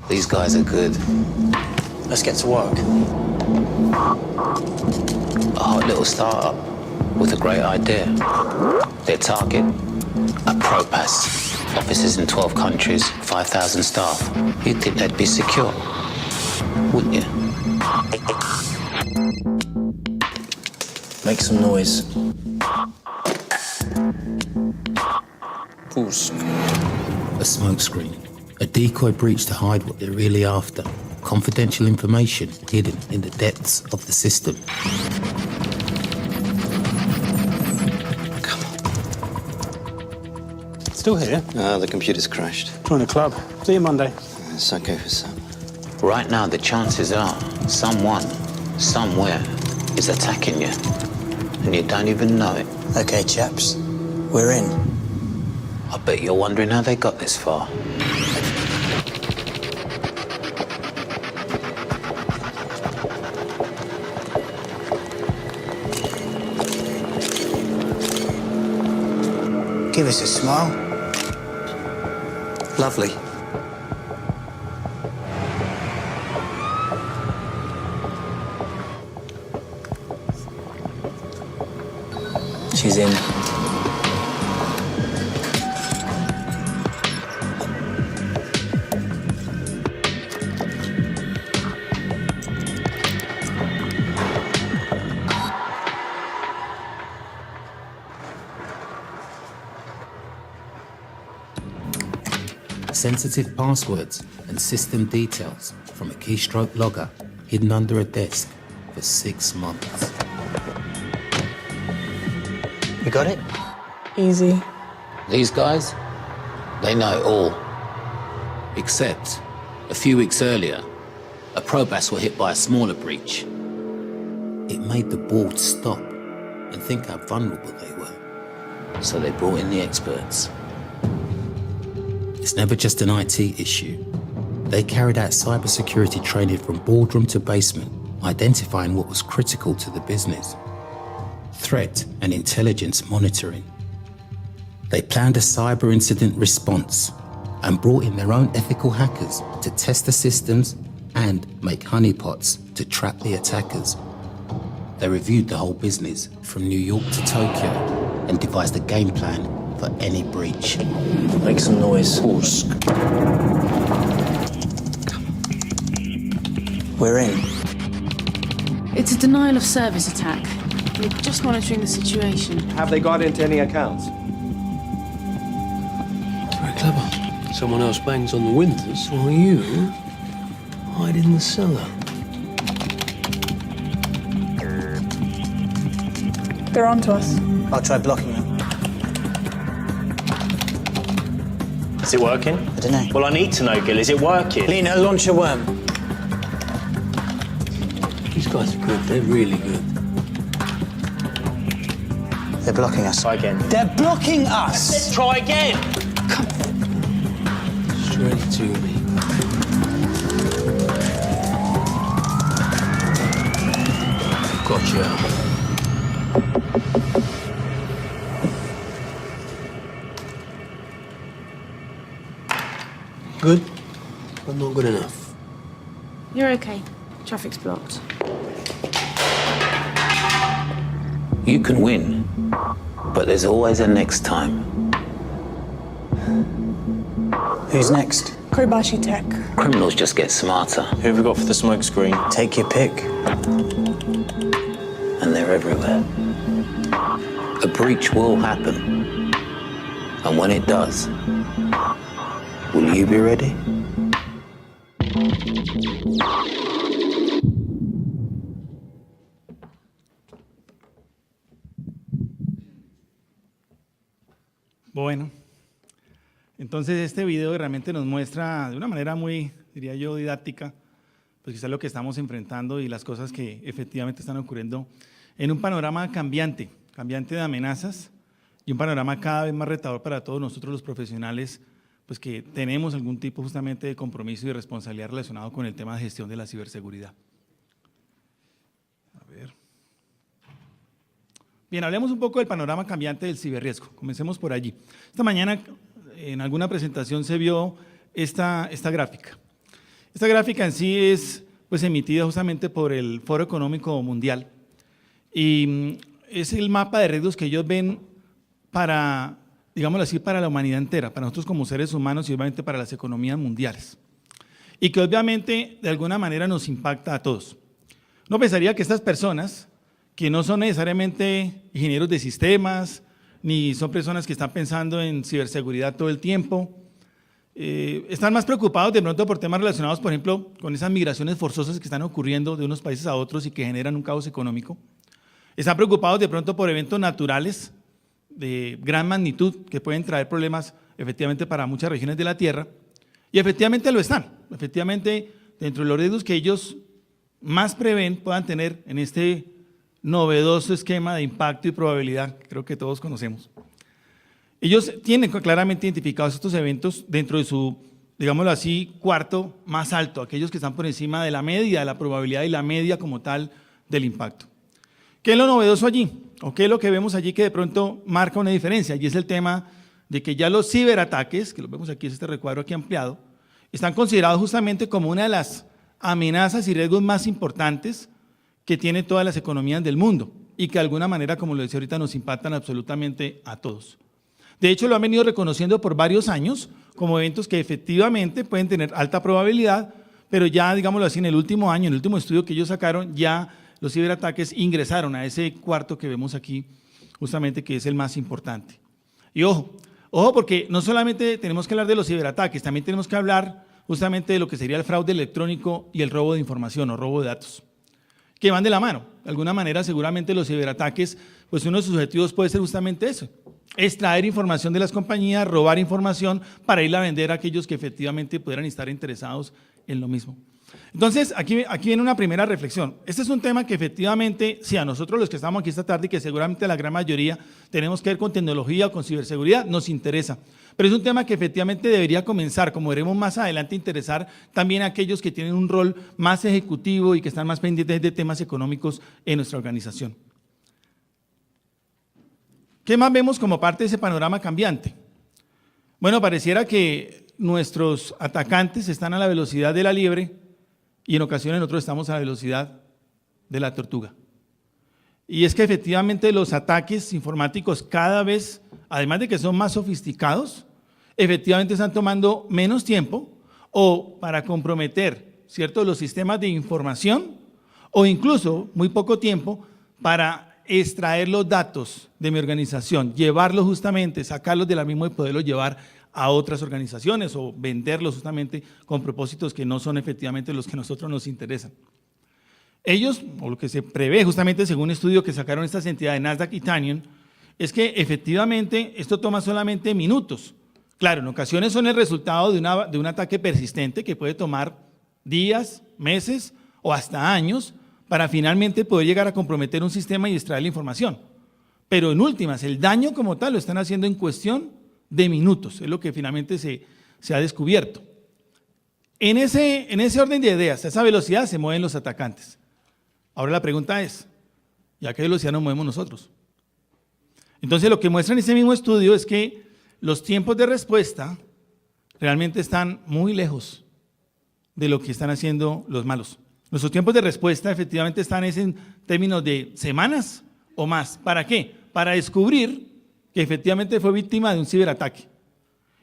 These guys are good. Let's get to work. A hot little startup with a great idea. Their target, a Propass. Offices in 12 countries, 5,000 staff. You'd think they'd be secure, wouldn't you? Make some noise. Pulse. A smokescreen. A decoy breach to hide what they're really after. Confidential information hidden in the depths of the system. Still here? The computer's crashed. Join the club. See you Monday. Psycho for some. Right now, the chances are someone, somewhere, is attacking you. And you don't even know it. Okay, chaps. We're in. I bet you're wondering how they got this far. Give us a smile. Lovely. She's in. Sensitive passwords and system details from a keystroke logger hidden under a desk for 6 months. You got it? Easy. These guys, they know it all. Except, a few weeks earlier, a Propass were hit by a smaller breach. It made the board stop and think how vulnerable they were. So they brought in the experts. It's never just an IT issue. They carried out cybersecurity training from boardroom to basement, identifying what was critical to the business. Threat and intelligence monitoring. They planned a cyber incident response and brought in their own ethical hackers to test the systems and make honeypots to trap the attackers. They reviewed the whole business from New York to Tokyo and devised a game plan for any breach. Make some noise. Pulse. We're in. It's a denial of service attack. We're just monitoring the situation. Have they got into any accounts? Very clever. Someone else bangs on the windows while you hide in the cellar. They're on to us. I'll try blocking them. Is it working? I don't know. Well, I need to know, Gil. Is it working? Lena, launch a worm. These guys are good. They're really good. They're blocking us. Try again. They're blocking us! Let's try again. Straight to me. Gotcha. Good, but not good enough. You're okay. Traffic's blocked. You can win, but there's always a next time. Who's next? Kobashi Tech. Criminals just get smarter, Who have we got for the smoke screen? Take your pick. and they're everywhere. A breach will happen, and when it does, will you be ready? Bueno, entonces este video realmente nos muestra de una manera muy, diría yo, didáctica, pues quizás lo que estamos enfrentando y las cosas que efectivamente están ocurriendo en un panorama cambiante de amenazas y un panorama cada vez más retador para todos nosotros los profesionales, pues que tenemos algún tipo justamente de compromiso y responsabilidad relacionado con el tema de gestión de la ciberseguridad. A ver. Bien, hablemos un poco del panorama cambiante del ciberriesgo. Comencemos por allí. Esta mañana en alguna presentación se vio esta gráfica. Esta gráfica en sí es pues, emitida justamente por el Foro Económico Mundial y es el mapa de riesgos que ellos ven para, digámoslo así, para la humanidad entera, para nosotros como seres humanos y obviamente para las economías mundiales. Y que obviamente de alguna manera nos impacta a todos. No pensaría que estas personas, que no son necesariamente ingenieros de sistemas, ni son personas que están pensando en ciberseguridad todo el tiempo, están más preocupados de pronto por temas relacionados, por ejemplo, con esas migraciones forzosas que están ocurriendo de unos países a otros y que generan un caos económico. Están preocupados de pronto por eventos naturales de gran magnitud que pueden traer problemas efectivamente para muchas regiones de la Tierra. Y efectivamente lo están. Efectivamente, dentro de los riesgos que ellos más prevén puedan tener en este novedoso esquema de impacto y probabilidad que creo que todos conocemos. Ellos tienen claramente identificados estos eventos dentro de su, digámoslo así, cuarto más alto, aquellos que están por encima de la media, de la probabilidad y la media como tal del impacto. ¿Qué es lo novedoso allí? ¿O qué es lo que vemos allí que de pronto marca una diferencia? Y es el tema de que ya los ciberataques, que lo vemos aquí, es este recuadro aquí ampliado, están considerados justamente como una de las amenazas y riesgos más importantes que tienen todas las economías del mundo y que de alguna manera, como lo decía ahorita, nos impactan absolutamente a todos. De hecho, lo han venido reconociendo por varios años como eventos que efectivamente pueden tener alta probabilidad, pero ya, digámoslo así, en el último año, en el último estudio que ellos sacaron, ya los ciberataques ingresaron a ese cuarto que vemos aquí, justamente que es el más importante. Y ojo porque no solamente tenemos que hablar de los ciberataques, también tenemos que hablar justamente de lo que sería el fraude electrónico y el robo de información o robo de datos, que van de la mano. De alguna manera, seguramente los ciberataques, pues uno de sus objetivos puede ser justamente eso, extraer información de las compañías, robar información para irla a vender a aquellos que efectivamente pudieran estar interesados en lo mismo. Entonces, aquí viene una primera reflexión. Este es un tema que efectivamente, si a nosotros los que estamos aquí esta tarde, y que seguramente la gran mayoría tenemos que ver con tecnología o con ciberseguridad, nos interesa. Pero es un tema que efectivamente debería comenzar, como veremos más adelante, interesar también a aquellos que tienen un rol más ejecutivo y que están más pendientes de temas económicos en nuestra organización. ¿Qué más vemos como parte de ese panorama cambiante? Bueno, pareciera que nuestros atacantes están a la velocidad de la liebre y en ocasiones nosotros estamos a la velocidad de la tortuga. Y es que efectivamente los ataques informáticos cada vez, además de que son más sofisticados, efectivamente están tomando menos tiempo o para comprometer, ¿cierto?, los sistemas de información o incluso muy poco tiempo para extraer los datos de mi organización, llevarlos justamente, sacarlos de la misma y poderlos llevar a otras organizaciones o venderlos justamente con propósitos que no son efectivamente los que a nosotros nos interesan. Ellos, o lo que se prevé justamente según un estudio que sacaron estas entidades Nasdaq y Tannion, es que efectivamente esto toma solamente minutos. Claro, en ocasiones son el resultado de un ataque persistente que puede tomar días, meses o hasta años para finalmente poder llegar a comprometer un sistema y extraer la información. Pero en últimas, el daño como tal lo están haciendo en cuestión de minutos, es lo que finalmente se ha descubierto. En ese orden de ideas, a esa velocidad se mueven los atacantes. Ahora la pregunta es, ¿y a qué velocidad nos movemos nosotros? Entonces lo que muestra en ese mismo estudio es que los tiempos de respuesta realmente están muy lejos de lo que están haciendo los malos. Nuestros tiempos de respuesta efectivamente están en términos de semanas o más. ¿Para qué? Para descubrir que efectivamente fue víctima de un ciberataque.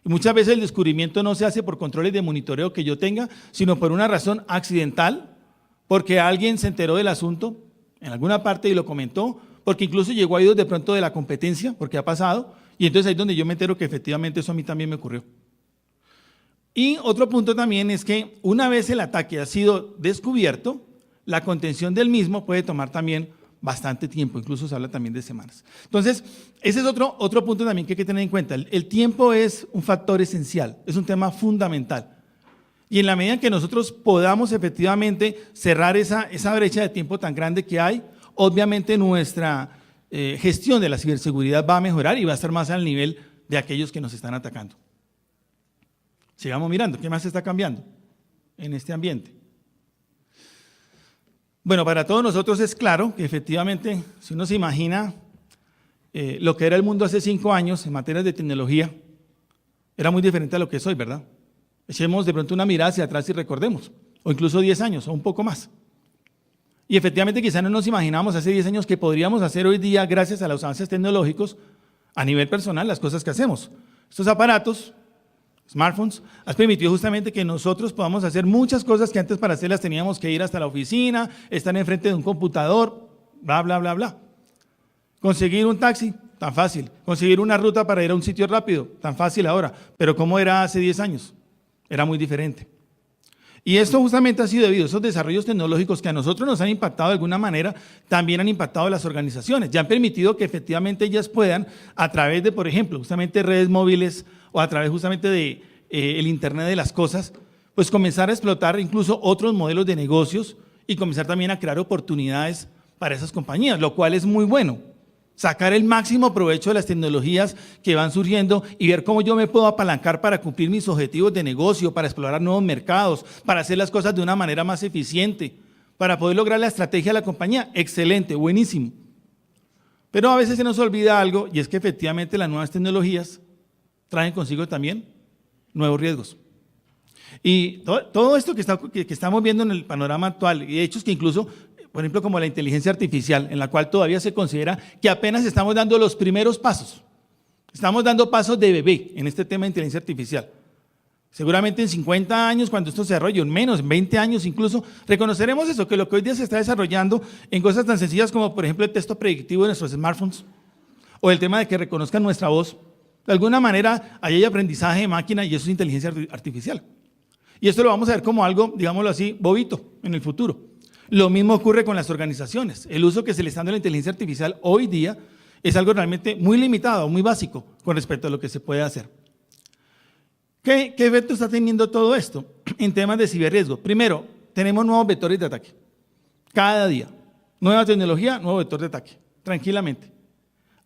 Y muchas veces el descubrimiento no se hace por controles de monitoreo que yo tenga, sino por una razón accidental, porque alguien se enteró del asunto en alguna parte y lo comentó, porque incluso llegó a oídos de pronto de la competencia, porque ha pasado, y entonces ahí es donde yo me entero que efectivamente eso a mí también me ocurrió. Y otro punto también es que una vez el ataque ha sido descubierto, la contención del mismo puede tomar también bastante tiempo, incluso se habla también de semanas. Entonces, ese es otro punto también que hay que tener en cuenta. El tiempo es un factor esencial, es un tema fundamental. Y en la medida en que nosotros podamos efectivamente cerrar esa brecha de tiempo tan grande que hay, obviamente nuestra gestión de la ciberseguridad va a mejorar y va a estar más al nivel de aquellos que nos están atacando. Sigamos mirando, ¿qué más está cambiando en este ambiente? Bueno, para todos nosotros es claro que efectivamente, si uno se imagina lo que era el mundo hace 5 años en materias de tecnología, era muy diferente a lo que es hoy, ¿verdad? Echemos de pronto una mirada hacia atrás y recordemos. o incluso 10 años, o un poco más. Y efectivamente quizá no nos imaginamos hace 10 años que podríamos hacer hoy día, gracias a los avances tecnológicos, a nivel personal, las cosas que hacemos. Estos aparatos, smartphones, han permitido justamente que nosotros podamos hacer muchas cosas que antes para hacerlas teníamos que ir hasta la oficina, estar enfrente de un computador, bla, bla, bla, bla. Conseguir un taxi, tan fácil. Conseguir una ruta para ir a un sitio rápido, tan fácil ahora. Pero ¿cómo era hace 10 años? Era muy diferente. Y esto justamente ha sido debido a esos desarrollos tecnológicos que a nosotros nos han impactado de alguna manera, también han impactado a las organizaciones. Ya han permitido que efectivamente ellas puedan, a través de, por ejemplo, justamente redes móviles o a través justamente de el Internet de las cosas, pues comenzar a explotar incluso otros modelos de negocios y comenzar también a crear oportunidades para esas compañías, lo cual es muy bueno. Sacar el máximo provecho de las tecnologías que van surgiendo y ver cómo yo me puedo apalancar para cumplir mis objetivos de negocio, para explorar nuevos mercados, para hacer las cosas de una manera más eficiente, para poder lograr la estrategia de la compañía. Excelente, buenísimo. Pero a veces se nos olvida algo, y es que efectivamente las nuevas tecnologías traen consigo también nuevos riesgos. Y todo esto que estamos viendo en el panorama actual, y hechos que incluso, por ejemplo, como la inteligencia artificial, en la cual todavía se considera que apenas estamos dando los primeros pasos. Estamos dando pasos de bebé en este tema de inteligencia artificial. Seguramente en 50 años, cuando esto se desarrolle, en menos, en 20 años incluso, reconoceremos eso, que lo que hoy día se está desarrollando en cosas tan sencillas como, por ejemplo, el texto predictivo de nuestros smartphones, o el tema de que reconozcan nuestra voz. De alguna manera, ahí hay aprendizaje de máquina y eso es inteligencia artificial. Y esto lo vamos a ver como algo, digámoslo así, bobito en el futuro. Lo mismo ocurre con las organizaciones. El uso que se le está dando a la inteligencia artificial hoy día es algo realmente muy limitado, muy básico con respecto a lo que se puede hacer. ¿Qué efecto está teniendo todo esto en temas de ciberriesgo? Primero, tenemos nuevos vectores de ataque. Cada día. Nueva tecnología, nuevo vector de ataque. Tranquilamente.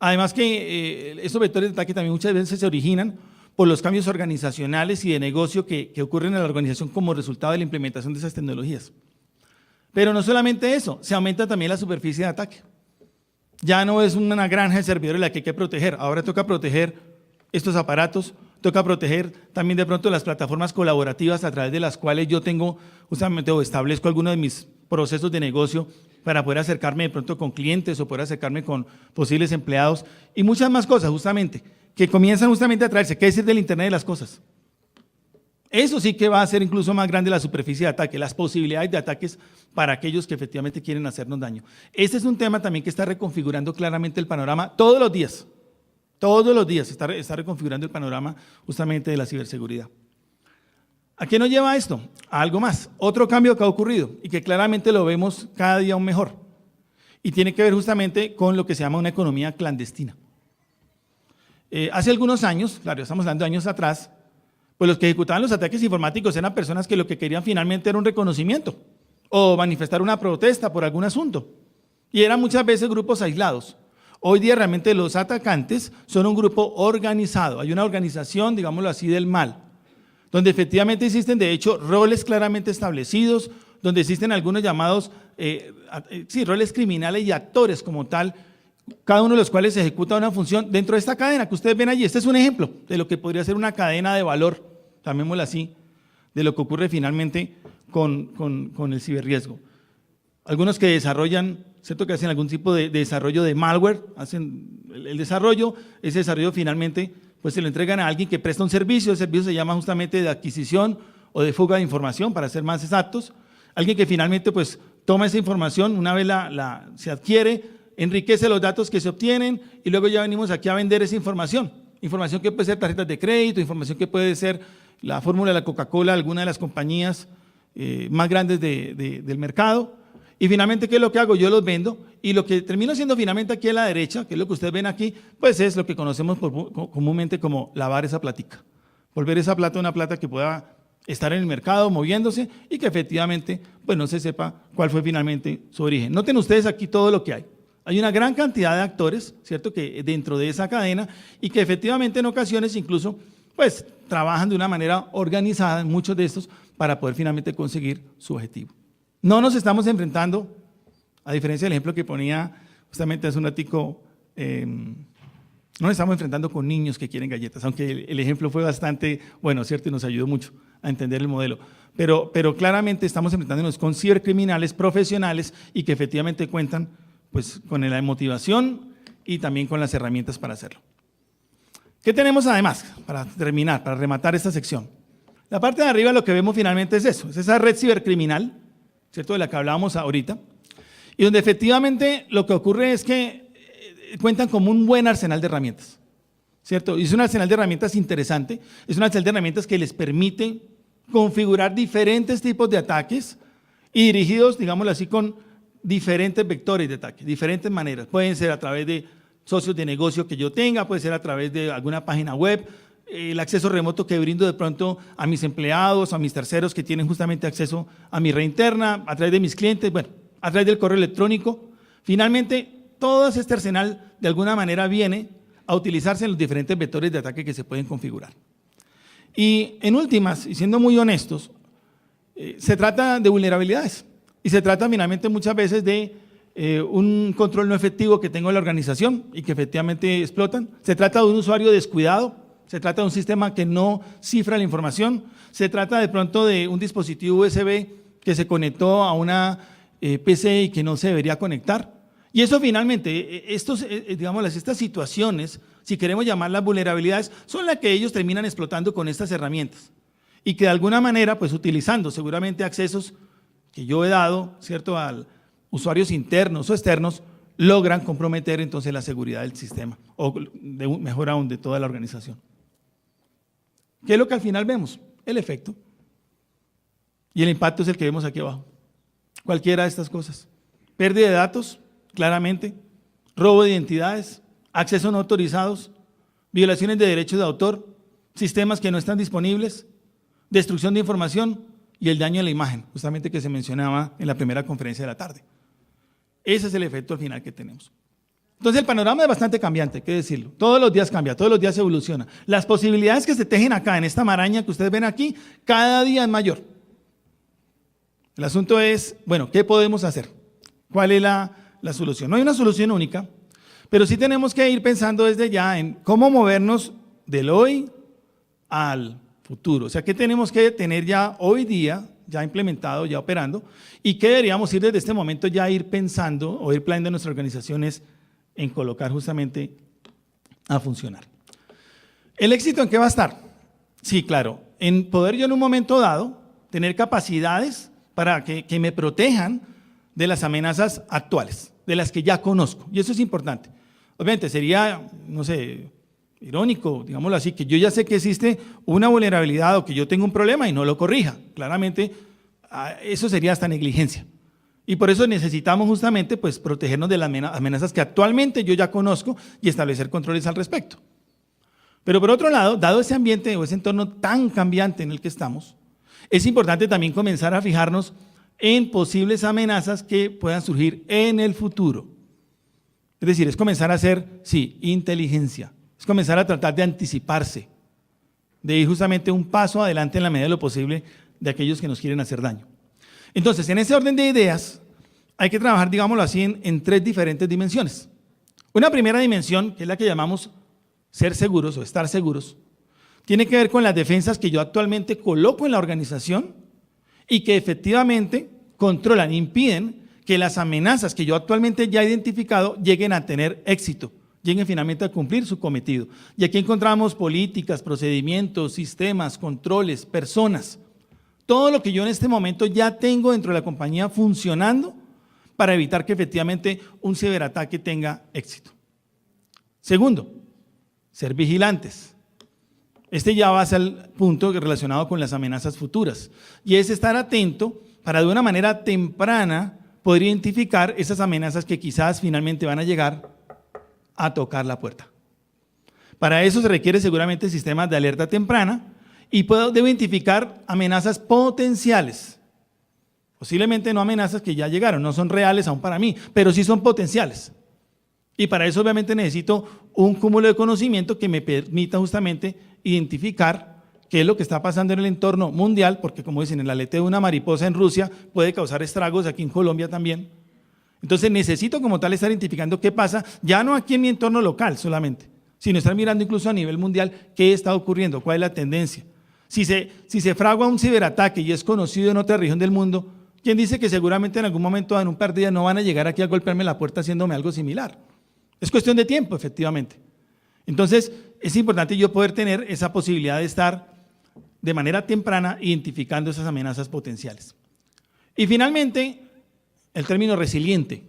Además que esos vectores de ataque también muchas veces se originan por los cambios organizacionales y de negocio que ocurren en la organización como resultado de la implementación de esas tecnologías. Pero no solamente eso, se aumenta también la superficie de ataque. Ya no es una granja de servidores la que hay que proteger, ahora toca proteger estos aparatos, toca proteger también de pronto las plataformas colaborativas a través de las cuales yo tengo justamente o establezco algunos de mis procesos de negocio para poder acercarme de pronto con clientes o poder acercarme con posibles empleados y muchas más cosas justamente, que comienzan justamente a traerse. ¿Qué decir del Internet de las cosas? Eso sí que va a hacer incluso más grande la superficie de ataque, las posibilidades de ataques para aquellos que efectivamente quieren hacernos daño. Este es un tema también que está reconfigurando claramente el panorama todos los días. Todos los días está reconfigurando el panorama justamente de la ciberseguridad. ¿A qué nos lleva esto? A algo más. Otro cambio que ha ocurrido y que claramente lo vemos cada día aún mejor. Y tiene que ver justamente con lo que se llama una economía clandestina. Hace algunos años, claro, estamos hablando de años atrás, pues los que ejecutaban los ataques informáticos eran personas que lo que querían finalmente era un reconocimiento o manifestar una protesta por algún asunto. Y eran muchas veces grupos aislados. Hoy día realmente los atacantes son un grupo organizado. Hay una organización, digámoslo así, del mal, donde efectivamente existen de hecho roles claramente establecidos, donde existen algunos llamados, roles criminales y actores como tal, cada uno de los cuales ejecuta una función dentro de esta cadena que ustedes ven allí. Este es un ejemplo de lo que podría ser una cadena de valor, llamémosla así, de lo que ocurre finalmente con el ciberriesgo. Algunos que desarrollan, ¿cierto? Que hacen algún tipo de desarrollo de malware, hacen el desarrollo, ese desarrollo finalmente pues se lo entregan a alguien que presta un servicio, el servicio se llama justamente de adquisición o de fuga de información, para ser más exactos. Alguien que finalmente pues toma esa información, una vez se adquiere, enriquece los datos que se obtienen y luego ya venimos aquí a vender esa información. Información que puede ser tarjetas de crédito, información que puede ser la fórmula de la Coca-Cola, alguna de las compañías más grandes del mercado. Y finalmente, ¿qué es lo que hago? Yo los vendo y lo que termino haciendo finalmente aquí a la derecha, que es lo que ustedes ven aquí, pues es lo que conocemos comúnmente como lavar esa platica. Volver esa plata una plata que pueda estar en el mercado moviéndose y que efectivamente pues no se sepa cuál fue finalmente su origen. Noten ustedes aquí todo lo que hay. Hay una gran cantidad de actores, ¿cierto?, que dentro de esa cadena y que efectivamente en ocasiones incluso pues trabajan de una manera organizada, muchos de estos, para poder finalmente conseguir su objetivo. No nos estamos enfrentando, a diferencia del ejemplo que ponía justamente hace un ratico, no nos estamos enfrentando con niños que quieren galletas, aunque el ejemplo fue bastante bueno, ¿cierto?, y nos ayudó mucho a entender el modelo. pero claramente estamos enfrentándonos con cibercriminales profesionales y que efectivamente cuentan pues, con la motivación y también con las herramientas para hacerlo. ¿Qué tenemos además para terminar, para rematar esta sección? La parte de arriba lo que vemos finalmente es eso, es esa red cibercriminal, ¿cierto?, de la que hablábamos ahorita, y donde efectivamente lo que ocurre es que cuentan con un buen arsenal de herramientas, ¿cierto? Y es un arsenal de herramientas interesante, es un arsenal de herramientas que les permite configurar diferentes tipos de ataques y dirigidos, digámoslo así, con diferentes vectores de ataque, diferentes maneras. Pueden ser a través de socios de negocio que yo tenga, puede ser a través de alguna página web, el acceso remoto que brindo de pronto a mis empleados, a mis terceros que tienen justamente acceso a mi red interna, a través de mis clientes, bueno, a través del correo electrónico. Finalmente, todo este arsenal de alguna manera viene a utilizarse en los diferentes vectores de ataque que se pueden configurar. Y en últimas, y siendo muy honestos, se trata de vulnerabilidades y se trata finalmente muchas veces de un control no efectivo que tengo en la organización y que efectivamente explotan. Se trata de un usuario descuidado, se trata de un sistema que no cifra la información, se trata de pronto de un dispositivo USB que se conectó a una PC y que no se debería conectar. Y eso finalmente, estas situaciones, si queremos llamarlas vulnerabilidades, son las que ellos terminan explotando con estas herramientas. Y que de alguna manera, pues utilizando seguramente accesos que yo he dado, ¿cierto?, a usuarios internos o externos, logran comprometer entonces la seguridad del sistema, o mejor aún, de toda la organización. ¿Qué es lo que al final vemos? El efecto. Y el impacto es el que vemos aquí abajo. Cualquiera de estas cosas. Pérdida de datos, claramente, robo de identidades, accesos no autorizados, violaciones de derechos de autor, sistemas que no están disponibles, destrucción de información y el daño a la imagen, justamente que se mencionaba en la primera conferencia de la tarde. Ese es el efecto al final que tenemos. Entonces el panorama es bastante cambiante, hay que decirlo. Todos los días cambia, todos los días evoluciona. Las posibilidades que se tejen acá, en esta maraña que ustedes ven aquí, cada día es mayor. El asunto es, bueno, ¿qué podemos hacer? ¿Cuál es la solución? No hay una solución única, pero sí tenemos que ir pensando desde ya en cómo movernos del hoy al futuro. O sea, ¿qué tenemos que tener ya hoy día, ya implementado, ya operando? ¿Y qué deberíamos ir desde este momento ya ir pensando o ir planeando nuestras organizaciones en colocar justamente a funcionar? ¿El éxito en qué va a estar? Sí, claro, en poder yo en un momento dado tener capacidades para que me protejan de las amenazas actuales, de las que ya conozco, y eso es importante. Obviamente sería, no sé, irónico, digámoslo así, que yo ya sé que existe una vulnerabilidad o que yo tengo un problema y no lo corrija. Claramente, eso sería hasta negligencia. Y por eso necesitamos justamente pues, protegernos de las amenazas que actualmente yo ya conozco y establecer controles al respecto. Pero por otro lado, dado ese ambiente o ese entorno tan cambiante en el que estamos, es importante también comenzar a fijarnos en posibles amenazas que puedan surgir en el futuro. Es decir, es comenzar a hacer, sí, inteligencia, es comenzar a tratar de anticiparse, de ir justamente un paso adelante en la medida de lo posible de aquellos que nos quieren hacer daño. Entonces, en ese orden de ideas, hay que trabajar, digámoslo así, en tres diferentes dimensiones. Una primera dimensión, que es la que llamamos ser seguros o estar seguros, tiene que ver con las defensas que yo actualmente coloco en la organización y que efectivamente controlan, impiden que las amenazas que yo actualmente ya he identificado lleguen a tener éxito, lleguen finalmente a cumplir su cometido. Y aquí encontramos políticas, procedimientos, sistemas, controles, personas, todo lo que yo en este momento ya tengo dentro de la compañía funcionando para evitar que efectivamente un ciberataque tenga éxito. Segundo, ser vigilantes. Este ya va hacia el punto relacionado con las amenazas futuras y es estar atento para de una manera temprana poder identificar esas amenazas que quizás finalmente van a llegar a tocar la puerta. Para eso se requiere seguramente sistemas de alerta temprana y debo identificar amenazas potenciales. Posiblemente no amenazas que ya llegaron, no son reales aún para mí, pero sí son potenciales. Y para eso obviamente necesito un cúmulo de conocimiento que me permita justamente identificar qué es lo que está pasando en el entorno mundial, porque como dicen, el aleteo de una mariposa en Rusia puede causar estragos aquí en Colombia también. Entonces necesito como tal estar identificando qué pasa, ya no aquí en mi entorno local solamente, sino estar mirando incluso a nivel mundial qué está ocurriendo, cuál es la tendencia. Si se fragua un ciberataque y es conocido en otra región del mundo, ¿quién dice que seguramente en algún momento, en un par de días, no van a llegar aquí a golpearme la puerta haciéndome algo similar? Es cuestión de tiempo, efectivamente. Entonces, es importante yo poder tener esa posibilidad de estar de manera temprana identificando esas amenazas potenciales. Y finalmente, el término resiliente,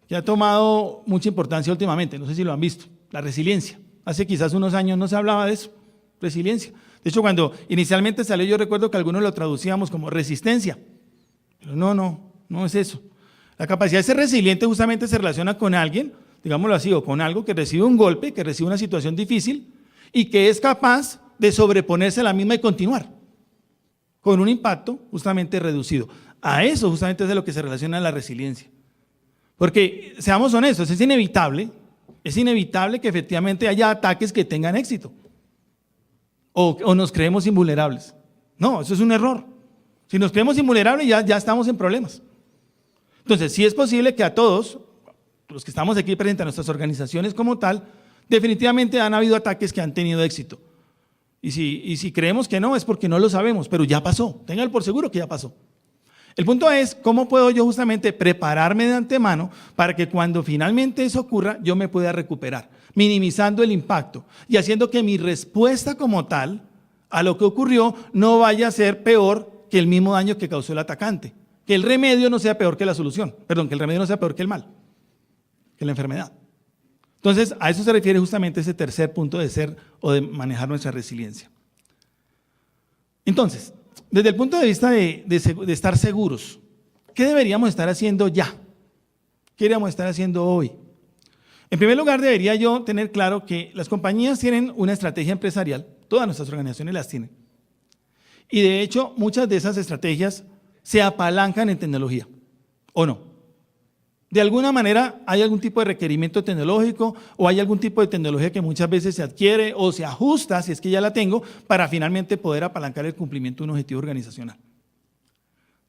que ha tomado mucha importancia últimamente, no sé si lo han visto, la resiliencia. Hace quizás unos años no se hablaba de eso, resiliencia. De hecho, cuando inicialmente salió, yo recuerdo que algunos lo traducíamos como resistencia. Pero no es eso. La capacidad de ser resiliente justamente se relaciona con alguien, digámoslo así, o con algo que recibe un golpe, que recibe una situación difícil y que es capaz de sobreponerse a la misma y continuar con un impacto justamente reducido. A eso justamente es de lo que se relaciona la resiliencia. Porque, seamos honestos, es inevitable que efectivamente haya ataques que tengan éxito. O nos creemos invulnerables. No, eso es un error. Si nos creemos invulnerables ya estamos en problemas. Entonces, sí es posible que a todos, los que estamos aquí presentes a nuestras organizaciones como tal, definitivamente han habido ataques que han tenido éxito. Y si creemos que no, es porque no lo sabemos, pero ya pasó. Ténganlo por seguro que ya pasó. El punto es, ¿cómo puedo yo justamente prepararme de antemano para que cuando finalmente eso ocurra, yo me pueda recuperar, minimizando el impacto y haciendo que mi respuesta como tal a lo que ocurrió no vaya a ser peor que el mismo daño que causó el atacante? Que el remedio no sea peor que la solución, perdón, que el remedio no sea peor que el mal, que la enfermedad. Entonces, a eso se refiere justamente ese tercer punto de ser o de manejar nuestra resiliencia. Entonces, desde el punto de vista de estar seguros, ¿qué deberíamos estar haciendo ya? ¿Qué deberíamos estar haciendo hoy? En primer lugar, debería yo tener claro que las compañías tienen una estrategia empresarial, todas nuestras organizaciones las tienen. Y de hecho, muchas de esas estrategias se apalancan en tecnología, ¿o no? De alguna manera hay algún tipo de requerimiento tecnológico o hay algún tipo de tecnología que muchas veces se adquiere o se ajusta, si es que ya la tengo, para finalmente poder apalancar el cumplimiento de un objetivo organizacional.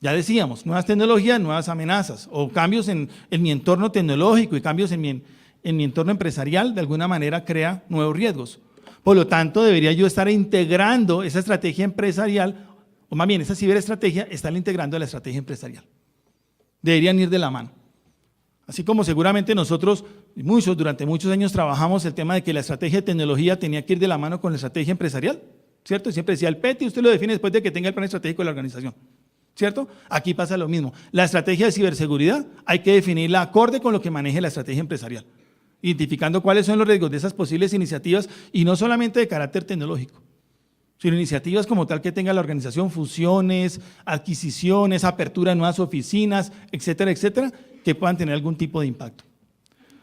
Ya decíamos, nuevas tecnologías, nuevas amenazas o cambios en mi entorno tecnológico y cambios en mi entorno empresarial, de alguna manera crea nuevos riesgos. Por lo tanto, debería yo estar integrando esa estrategia empresarial, o más bien esa ciberestrategia, estarla integrando a la estrategia empresarial. Deberían ir de la mano. Así como seguramente nosotros, durante muchos años trabajamos el tema de que la estrategia de tecnología tenía que ir de la mano con la estrategia empresarial, ¿cierto? Siempre decía el PET y usted lo define después de que tenga el plan estratégico de la organización, ¿cierto? Aquí pasa lo mismo. La estrategia de ciberseguridad hay que definirla acorde con lo que maneje la estrategia empresarial, identificando cuáles son los riesgos de esas posibles iniciativas y no solamente de carácter tecnológico, sino iniciativas como tal que tenga la organización, fusiones, adquisiciones, apertura de nuevas oficinas, etcétera, etcétera, que puedan tener algún tipo de impacto.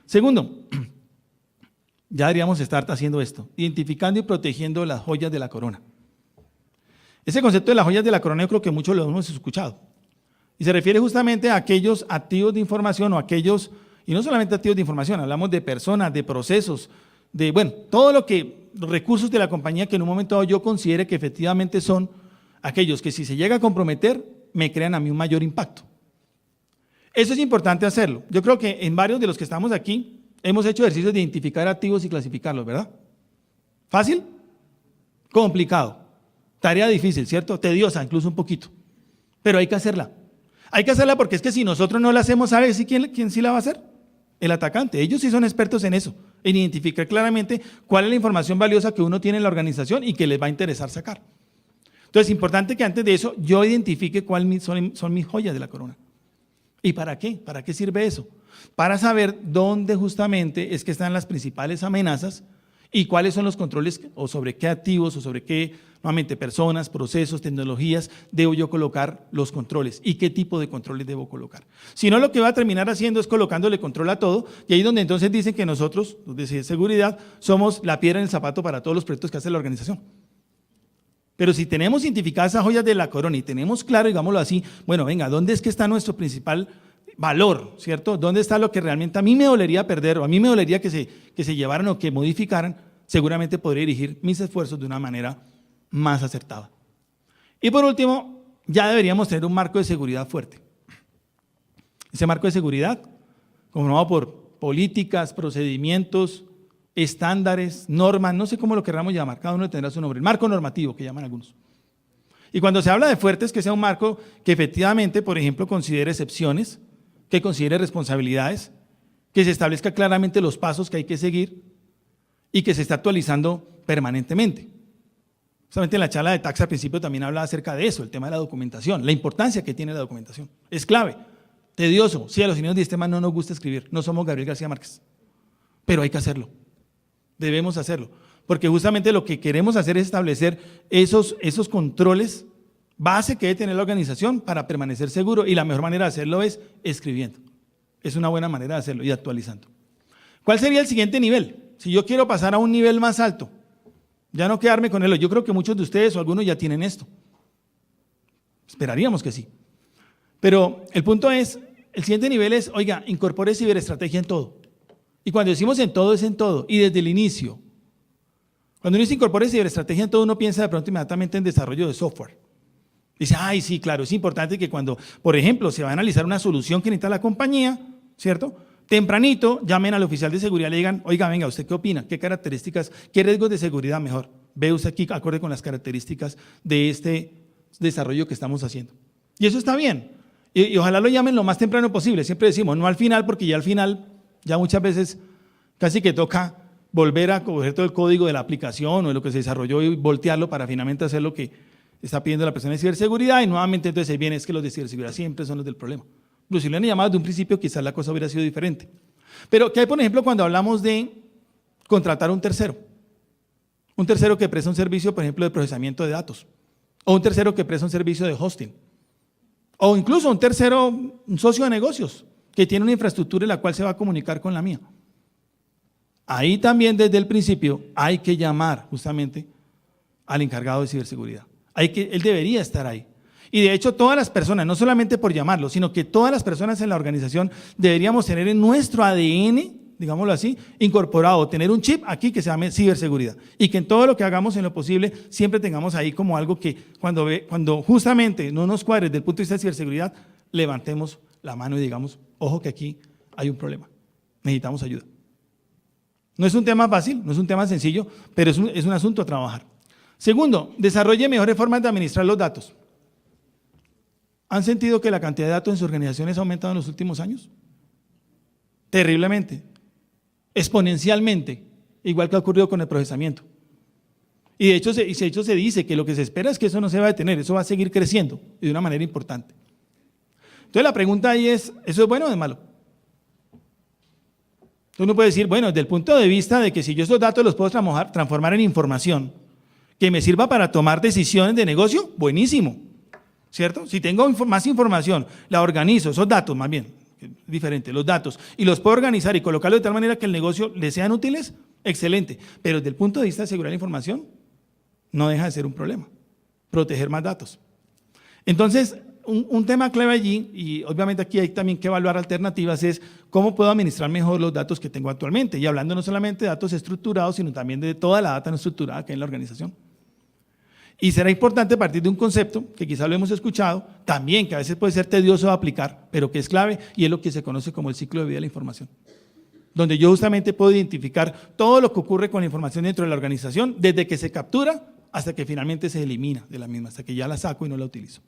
Segundo, ya deberíamos estar haciendo esto, identificando y protegiendo las joyas de la corona. Ese concepto de las joyas de la corona yo creo que muchos lo hemos escuchado. Y se refiere justamente a aquellos activos de información o aquellos, y no solamente activos de información, hablamos de personas, de procesos, de, bueno, todo lo que, los recursos de la compañía que en un momento dado yo considere que efectivamente son aquellos que si se llega a comprometer, me crean a mí un mayor impacto. Eso es importante hacerlo. Yo creo que en varios de los que estamos aquí hemos hecho ejercicios de identificar activos y clasificarlos, ¿verdad? ¿Fácil? Complicado. Tarea difícil, ¿cierto? Tediosa, incluso un poquito. Pero hay que hacerla. Hay que hacerla porque es que si nosotros no la hacemos, ¿sabe quién sí la va a hacer? El atacante. Ellos sí son expertos en eso, en identificar claramente cuál es la información valiosa que uno tiene en la organización y que les va a interesar sacar. Entonces, es importante que antes de eso yo identifique cuáles son mis joyas de la corona. ¿Y para qué? ¿Para qué sirve eso? Para saber dónde justamente es que están las principales amenazas y cuáles son los controles o sobre qué activos o sobre qué, nuevamente, personas, procesos, tecnologías debo yo colocar los controles y qué tipo de controles debo colocar. Si no, lo que va a terminar haciendo es colocándole control a todo y ahí es donde entonces dicen que nosotros, los de seguridad, somos la piedra en el zapato para todos los proyectos que hace la organización. Pero si tenemos identificadas esas joyas de la corona y tenemos claro, digámoslo así, bueno, venga, ¿dónde es que está nuestro principal valor, cierto? ¿Dónde está lo que realmente a mí me dolería perder o a mí me dolería que se llevaran o que modificaran? Seguramente podría dirigir mis esfuerzos de una manera más acertada. Y por último, ya deberíamos tener un marco de seguridad fuerte. Ese marco de seguridad, conformado por políticas, procedimientos, estándares, normas, no sé cómo lo queramos llamar, cada uno tendrá su nombre, el marco normativo que llaman algunos. Y cuando se habla de fuertes, que sea un marco que efectivamente, por ejemplo, considere excepciones, que considere responsabilidades, que se establezca claramente los pasos que hay que seguir y que se está actualizando permanentemente. Justamente en la charla de taxa al principio también hablaba acerca de eso, el tema de la documentación, la importancia que tiene la documentación. Es clave, tedioso. Sí, a los ingenieros de sistemas no nos gusta escribir, no somos Gabriel García Márquez, pero hay que hacerlo, debemos hacerlo, porque justamente lo que queremos hacer es establecer esos controles base que debe tener la organización para permanecer seguro, y la mejor manera de hacerlo es escribiendo. Es una buena manera de hacerlo y actualizando. ¿Cuál sería el siguiente nivel? Si yo quiero pasar a un nivel más alto, ya no quedarme con él. Yo creo que muchos de ustedes o algunos ya tienen esto. Esperaríamos que sí. Pero el punto es, el siguiente nivel es, oiga, incorpore ciberestrategia en todo. Y cuando decimos en todo, es en todo. Y desde el inicio. Cuando uno dice incorpore ciberestrategia en todo, uno piensa de pronto inmediatamente en desarrollo de software. Dice, ay, sí, claro, es importante que cuando, por ejemplo, se va a analizar una solución que necesita la compañía, ¿cierto? Tempranito, llamen al oficial de seguridad y le digan, oiga, venga, ¿usted qué opina? ¿Qué características, qué riesgos de seguridad mejor? Ve usted aquí, acorde con las características de este desarrollo que estamos haciendo. Y eso está bien. Y ojalá lo llamen lo más temprano posible. Siempre decimos, no al final, porque ya al final, ya muchas veces casi que toca volver a coger todo el código de la aplicación o de lo que se desarrolló y voltearlo para finalmente hacer lo que está pidiendo la persona de ciberseguridad, y nuevamente entonces viene, es que los de ciberseguridad siempre son los del problema. Pero si lo han llamado de un principio, quizás la cosa hubiera sido diferente. Pero, ¿qué hay, por ejemplo, cuando hablamos de contratar a un tercero? Un tercero que presta un servicio, por ejemplo, de procesamiento de datos. O un tercero que presta un servicio de hosting. O incluso un tercero, un socio de negocios, que tiene una infraestructura en la cual se va a comunicar con la mía. Ahí también, desde el principio, hay que llamar justamente al encargado de ciberseguridad. Él debería estar ahí. Y de hecho todas las personas, no solamente por llamarlo, sino que todas las personas en la organización deberíamos tener en nuestro ADN, digámoslo así, incorporado, tener un chip aquí que se llame ciberseguridad. Y que en todo lo que hagamos en lo posible siempre tengamos ahí como algo que cuando justamente no nos cuadre desde el punto de vista de ciberseguridad, levantemos la mano y digamos, ojo que aquí hay un problema, necesitamos ayuda. No es un tema fácil, no es un tema sencillo, pero es un asunto a trabajar. Segundo, desarrolle mejores formas de administrar los datos. ¿Han sentido que la cantidad de datos en sus organizaciones ha aumentado en los últimos años? Terriblemente, exponencialmente, igual que ha ocurrido con el procesamiento. Y de hecho se dice que lo que se espera es que eso no se va a detener, eso va a seguir creciendo y de una manera importante. Entonces la pregunta ahí es, ¿eso es bueno o es malo? Entonces uno puede decir, bueno, desde el punto de vista de que si yo esos datos los puedo transformar en información que me sirva para tomar decisiones de negocio, buenísimo, ¿cierto? Si tengo más información, la organizo, esos datos más bien, diferente, los datos, y los puedo organizar y colocarlos de tal manera que el negocio les sean útiles, excelente. Pero desde el punto de vista de seguridad de la información, no deja de ser un problema, proteger más datos. Entonces, un tema clave allí, y obviamente aquí hay también que evaluar alternativas, es cómo puedo administrar mejor los datos que tengo actualmente, y hablando no solamente de datos estructurados, sino también de toda la data no estructurada que hay en la organización. Y será importante partir de un concepto que quizás lo hemos escuchado, también que a veces puede ser tedioso de aplicar, pero que es clave, y es lo que se conoce como el ciclo de vida de la información, donde yo justamente puedo identificar todo lo que ocurre con la información dentro de la organización, desde que se captura hasta que finalmente se elimina de la misma, hasta que ya la saco y no la utilizo.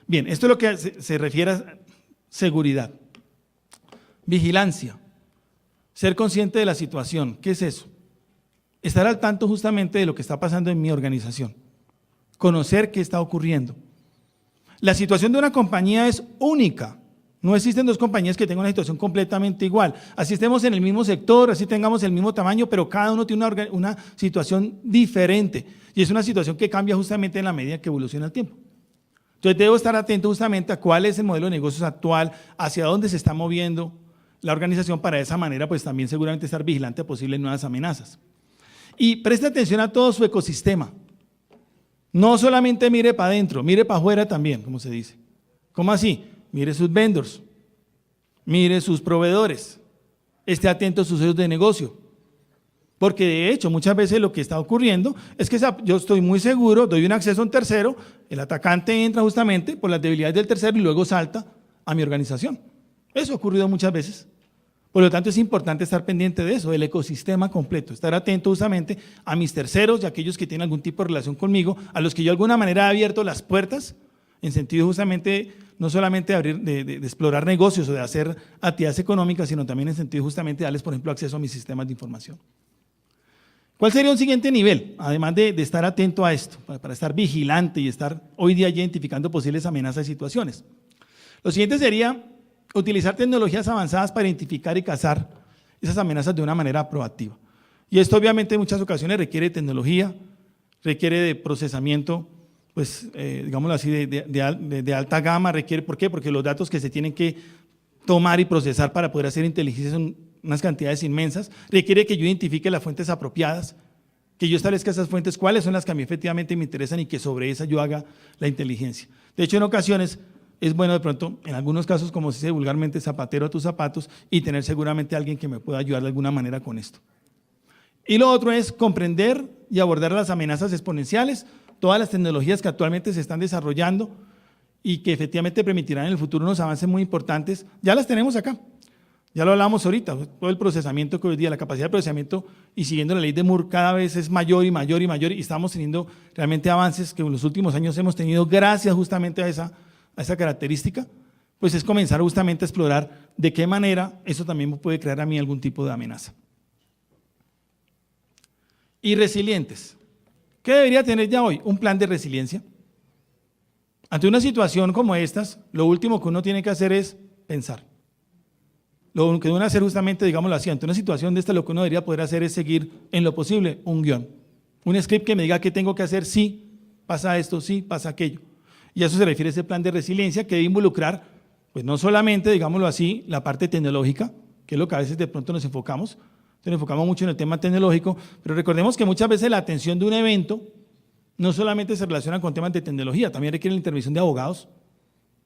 Bien, esto es lo que se refiere a seguridad. Vigilancia, ser consciente de la situación. ¿Qué es eso? Estar al tanto justamente de lo que está pasando en mi organización. Conocer qué está ocurriendo. La situación de una compañía es única. No existen dos compañías que tengan una situación completamente igual. Así estemos en el mismo sector, así tengamos el mismo tamaño, pero cada uno tiene una situación diferente. Y es una situación que cambia justamente en la medida que evoluciona el tiempo. Entonces debo estar atento justamente a cuál es el modelo de negocios actual, hacia dónde se está moviendo la organización, para de esa manera pues también seguramente estar vigilante a posibles nuevas amenazas. Y preste atención a todo su ecosistema. No solamente mire para adentro, mire para afuera también, como se dice. ¿Cómo así? Mire sus vendors, mire sus proveedores, esté atento a sus socios de negocio. Porque de hecho muchas veces lo que está ocurriendo es que yo estoy muy seguro, doy un acceso a un tercero, el atacante entra justamente por las debilidades del tercero y luego salta a mi organización. Eso ha ocurrido muchas veces. Por lo tanto, es importante estar pendiente de eso, del ecosistema completo, estar atento justamente a mis terceros y a aquellos que tienen algún tipo de relación conmigo, a los que yo de alguna manera he abierto las puertas, en sentido justamente, no solamente de, abrir, de explorar negocios o de hacer actividades económicas, sino también en sentido justamente de darles, por ejemplo, acceso a mis sistemas de información. ¿Cuál sería un siguiente nivel? Además de estar atento a esto, para estar vigilante y estar hoy día ya identificando posibles amenazas y situaciones. Lo siguiente sería utilizar tecnologías avanzadas para identificar y cazar esas amenazas de una manera proactiva. Y esto obviamente en muchas ocasiones requiere tecnología, requiere de procesamiento, pues digámoslo así, de alta gama, requiere, ¿por qué? Porque los datos que se tienen que tomar y procesar para poder hacer inteligencia son unas cantidades inmensas, requiere que yo identifique las fuentes apropiadas, que yo establezca esas fuentes, cuáles son las que a mí efectivamente me interesan y que sobre esas yo haga la inteligencia. De hecho, en ocasiones es bueno de pronto, en algunos casos, como se dice vulgarmente, zapatero a tus zapatos y tener seguramente a alguien que me pueda ayudar de alguna manera con esto. Y lo otro es comprender y abordar las amenazas exponenciales, todas las tecnologías que actualmente se están desarrollando y que efectivamente permitirán en el futuro unos avances muy importantes, ya las tenemos acá. Ya lo hablamos ahorita, todo el procesamiento que hoy día, la capacidad de procesamiento y siguiendo la ley de Moore cada vez es mayor y mayor y mayor y estamos teniendo realmente avances que en los últimos años hemos tenido gracias justamente a esa característica, pues es comenzar justamente a explorar de qué manera eso también puede crear a mí algún tipo de amenaza. Y resilientes. ¿Qué debería tener ya hoy? Un plan de resiliencia. Ante una situación como estas, lo último que uno tiene que hacer es pensar. Lo que uno hacer justamente, digámoslo así, ante una situación de esta, lo que uno debería poder hacer es seguir en lo posible un guión. Un script que me diga qué tengo que hacer, sí, pasa esto, sí, pasa aquello. Y a eso se refiere ese plan de resiliencia que debe involucrar, pues no solamente, digámoslo así, la parte tecnológica, que es lo que a veces de pronto nos enfocamos mucho en el tema tecnológico, pero recordemos que muchas veces la atención de un evento no solamente se relaciona con temas de tecnología, también requiere la intervención de abogados,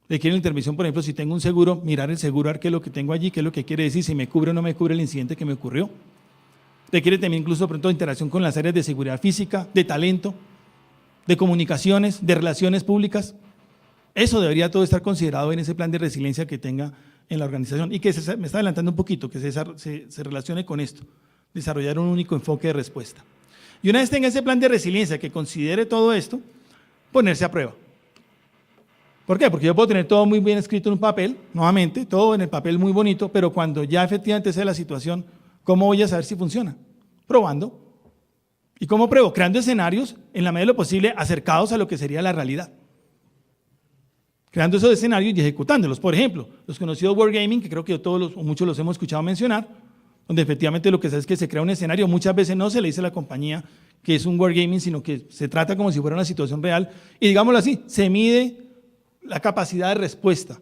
requiere la intervención, por ejemplo, si tengo un seguro, mirar el seguro, a ver qué es lo que tengo allí, qué es lo que quiere decir, si me cubre o no me cubre el incidente que me ocurrió. Requiere también incluso pronto interacción con las áreas de seguridad física, de talento, de comunicaciones, de relaciones públicas. Eso debería todo estar considerado en ese plan de resiliencia que tenga en la organización y que me está adelantando un poquito, que se relacione con esto, desarrollar un único enfoque de respuesta. Y una vez tenga ese plan de resiliencia que considere todo esto, ponerse a prueba. ¿Por qué? Porque yo puedo tener todo muy bien escrito en un papel, nuevamente, todo en el papel muy bonito, pero cuando ya efectivamente sea la situación, ¿cómo voy a saber si funciona? Probando. ¿Y cómo pruebo? Creando escenarios, en la medida de lo posible, acercados a lo que sería la realidad. Creando esos escenarios y ejecutándolos. Por ejemplo, los conocidos Wargaming, que creo que todos o muchos los hemos escuchado mencionar, donde efectivamente lo que se hace es que se crea un escenario, muchas veces no se le dice a la compañía que es un Wargaming, sino que se trata como si fuera una situación real, y digámoslo así, se mide la capacidad de respuesta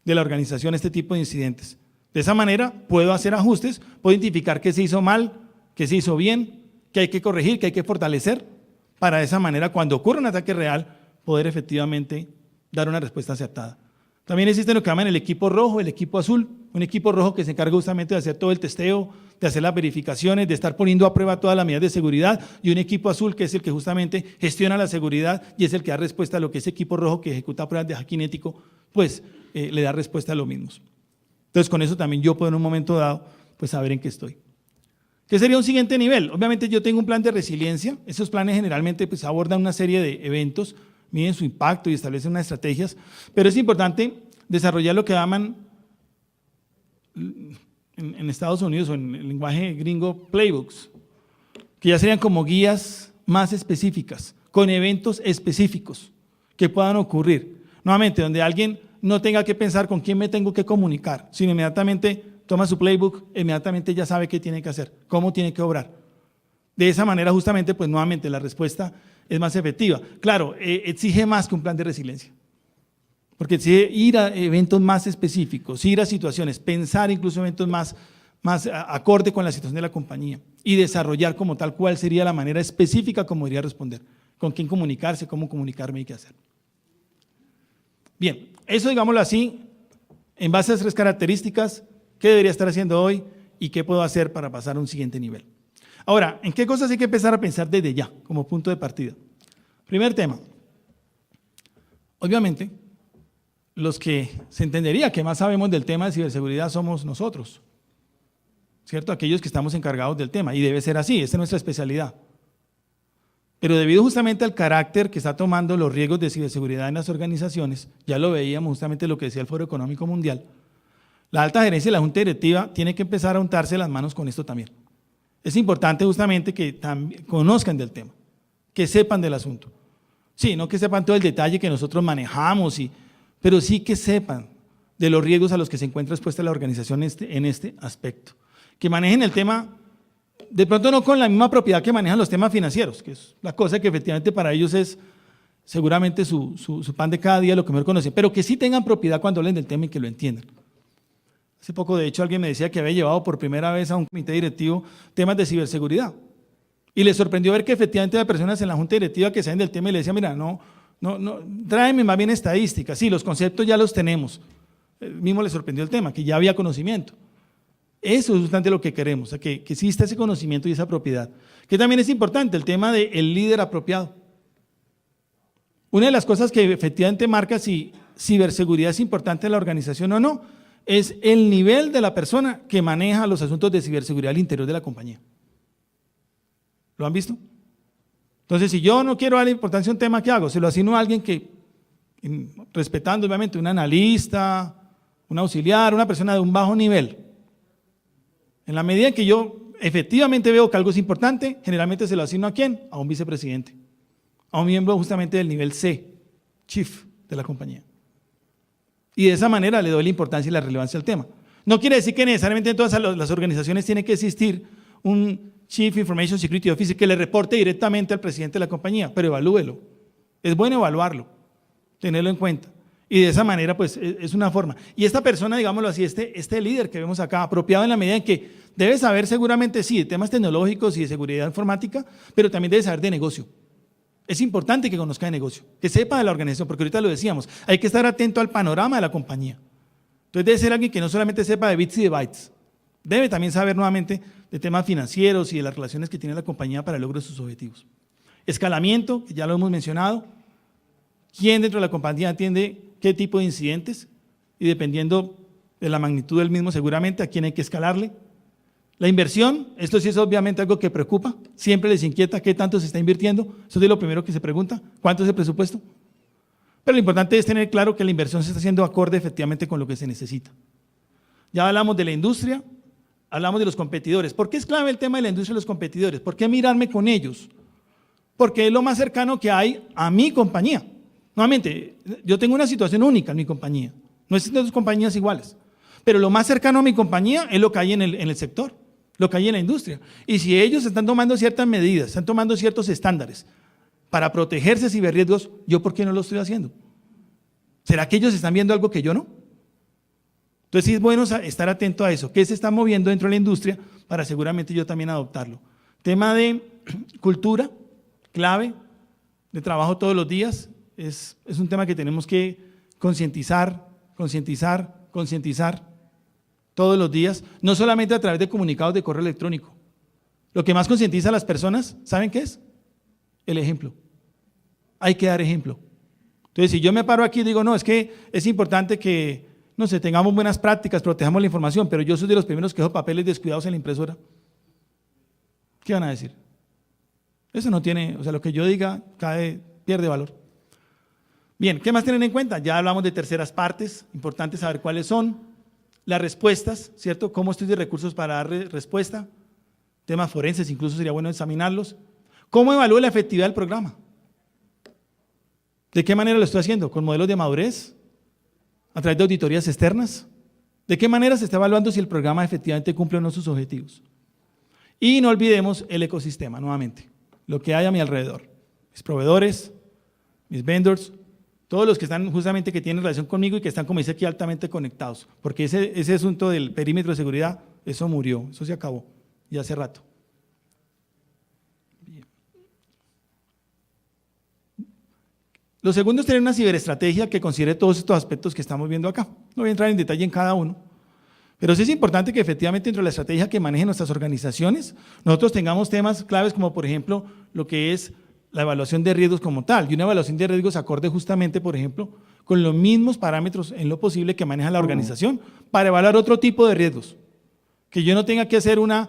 de la organización a este tipo de incidentes. De esa manera puedo hacer ajustes, puedo identificar qué se hizo mal, qué se hizo bien, qué hay que corregir, qué hay que fortalecer, para de esa manera cuando ocurra un ataque real poder efectivamente dar una respuesta acertada. También existe lo que llaman el equipo rojo, el equipo azul, un equipo rojo que se encarga justamente de hacer todo el testeo, de hacer las verificaciones, de estar poniendo a prueba todas las medidas de seguridad, y un equipo azul que es el que justamente gestiona la seguridad y es el que da respuesta a lo que ese equipo rojo que ejecuta pruebas de hacking ético, pues le da respuesta a lo mismos. Entonces con eso también yo puedo en un momento dado pues saber en qué estoy. ¿Qué sería un siguiente nivel? Obviamente yo tengo un plan de resiliencia, esos planes generalmente pues abordan una serie de eventos, miden su impacto y establecen unas estrategias, pero es importante desarrollar lo que llaman en Estados Unidos o en el lenguaje gringo playbooks, que ya serían como guías más específicas, con eventos específicos que puedan ocurrir. Nuevamente, donde alguien no tenga que pensar con quién me tengo que comunicar, sino inmediatamente toma su playbook, inmediatamente ya sabe qué tiene que hacer, cómo tiene que obrar. De esa manera justamente, pues nuevamente la respuesta es más efectiva. Claro, exige más que un plan de resiliencia, porque exige ir a eventos más específicos, ir a situaciones, pensar incluso eventos más acorde con la situación de la compañía y desarrollar como tal cuál sería la manera específica como debería responder, con quién comunicarse, cómo comunicarme y qué hacer. Bien, eso digámoslo así, en base a esas tres características, ¿qué debería estar haciendo hoy y qué puedo hacer para pasar a un siguiente nivel? Ahora, ¿en qué cosas hay que empezar a pensar desde ya, como punto de partida? Primer tema. Obviamente, los que se entendería que más sabemos del tema de ciberseguridad somos nosotros, ¿cierto? Aquellos que estamos encargados del tema, y debe ser así, esta es nuestra especialidad. Pero debido justamente al carácter que está tomando los riesgos de ciberseguridad en las organizaciones, ya lo veíamos justamente lo que decía el Foro Económico Mundial, la alta gerencia y la junta directiva tiene que empezar a untarse las manos con esto también. Es importante justamente que también conozcan del tema, que sepan del asunto. Sí, no que sepan todo el detalle que nosotros manejamos, pero sí que sepan de los riesgos a los que se encuentra expuesta la organización en este aspecto. Que manejen el tema, de pronto no con la misma propiedad que manejan los temas financieros, que es la cosa que efectivamente para ellos es seguramente su pan de cada día, lo que mejor conocen, pero que sí tengan propiedad cuando hablen del tema y que lo entiendan. Hace poco, de hecho, alguien me decía que había llevado por primera vez a un comité directivo temas de ciberseguridad. Y le sorprendió ver que efectivamente había personas en la junta directiva que saben del tema y le decían, mira, no, tráeme más bien estadísticas. Sí, los conceptos ya los tenemos. Mismo le sorprendió el tema, que ya había conocimiento. Eso es justamente lo que queremos, que exista ese conocimiento y esa propiedad. Que también es importante el tema del líder apropiado. Una de las cosas que efectivamente marca si ciberseguridad es importante en la organización o no, es el nivel de la persona que maneja los asuntos de ciberseguridad al interior de la compañía. ¿Lo han visto? Entonces, si yo no quiero darle importancia a un tema, ¿qué hago? Se lo asigno a alguien que, respetando obviamente un analista, un auxiliar, una persona de un bajo nivel. En la medida en que yo efectivamente veo que algo es importante, generalmente se lo asigno ¿a quién? A un vicepresidente, a un miembro justamente del nivel C, chief de la compañía. Y de esa manera le doy la importancia y la relevancia al tema. No quiere decir que necesariamente en todas las organizaciones tiene que existir un Chief Information Security Officer que le reporte directamente al presidente de la compañía, pero evalúelo. Es bueno evaluarlo, tenerlo en cuenta. Y de esa manera, pues, es una forma. Y esta persona, digámoslo así, este líder que vemos acá, apropiado en la medida en que debe saber seguramente, sí, de temas tecnológicos y de seguridad informática, pero también debe saber de negocio. Es importante que conozca de negocio, que sepa de la organización, porque ahorita lo decíamos, hay que estar atento al panorama de la compañía. Entonces debe ser alguien que no solamente sepa de bits y de bytes, debe también saber nuevamente de temas financieros y de las relaciones que tiene la compañía para el logro de sus objetivos. Escalamiento, que ya lo hemos mencionado, quién dentro de la compañía atiende qué tipo de incidentes y dependiendo de la magnitud del mismo seguramente a quién hay que escalarle. La inversión, esto sí es obviamente algo que preocupa, siempre les inquieta qué tanto se está invirtiendo, eso es lo primero que se pregunta, ¿cuánto es el presupuesto? Pero lo importante es tener claro que la inversión se está haciendo acorde efectivamente con lo que se necesita. Ya hablamos de la industria, hablamos de los competidores. ¿Por qué es clave el tema de la industria y los competidores? ¿Por qué mirarme con ellos? Porque es lo más cercano que hay a mi compañía. Nuevamente, yo tengo una situación única en mi compañía, no existen dos compañías iguales, pero lo más cercano a mi compañía es lo que hay en el sector, lo que hay en la industria. Y si ellos están tomando ciertas medidas, están tomando ciertos estándares para protegerse de ciberriesgos, ¿yo por qué no lo estoy haciendo? ¿Será que ellos están viendo algo que yo no? Entonces sí es bueno estar atento a eso, qué se está moviendo dentro de la industria para seguramente yo también adoptarlo. Tema de cultura, clave, de trabajo todos los días, es un tema que tenemos que concientizar todos los días, no solamente a través de comunicados de correo electrónico. Lo que más concientiza a las personas, ¿saben qué es? El ejemplo. Hay que dar ejemplo. Entonces, si yo me paro aquí y digo, no, es que es importante que, no sé, tengamos buenas prácticas, protejamos la información, pero yo soy de los primeros que dejo papeles descuidados en la impresora, ¿qué van a decir? Eso no tiene, o sea, lo que yo diga pierde valor. Bien, ¿qué más tienen en cuenta? Ya hablamos de terceras partes, importante saber cuáles son. Las respuestas, ¿cierto? ¿Cómo estoy de recursos para dar respuesta? Temas forenses, incluso sería bueno examinarlos. ¿Cómo evalúo la efectividad del programa? ¿De qué manera lo estoy haciendo? ¿Con modelos de madurez? ¿A través de auditorías externas? ¿De qué manera se está evaluando si el programa efectivamente cumple o no sus objetivos? Y no olvidemos el ecosistema, nuevamente, lo que hay a mi alrededor. Mis proveedores, mis vendors, todos los que están justamente que tienen relación conmigo y que están, como dice aquí, altamente conectados, porque ese asunto del perímetro de seguridad, eso murió, eso se acabó, ya hace rato. Bien. Lo segundo es tener una ciberestrategia que considere todos estos aspectos que estamos viendo acá. No voy a entrar en detalle en cada uno, pero sí es importante que efectivamente dentro de la estrategia que manejen nuestras organizaciones, nosotros tengamos temas claves como por ejemplo lo que es la evaluación de riesgos como tal, y una evaluación de riesgos acorde justamente, por ejemplo, con los mismos parámetros en lo posible que maneja la organización para evaluar otro tipo de riesgos. Que yo no tenga que hacer una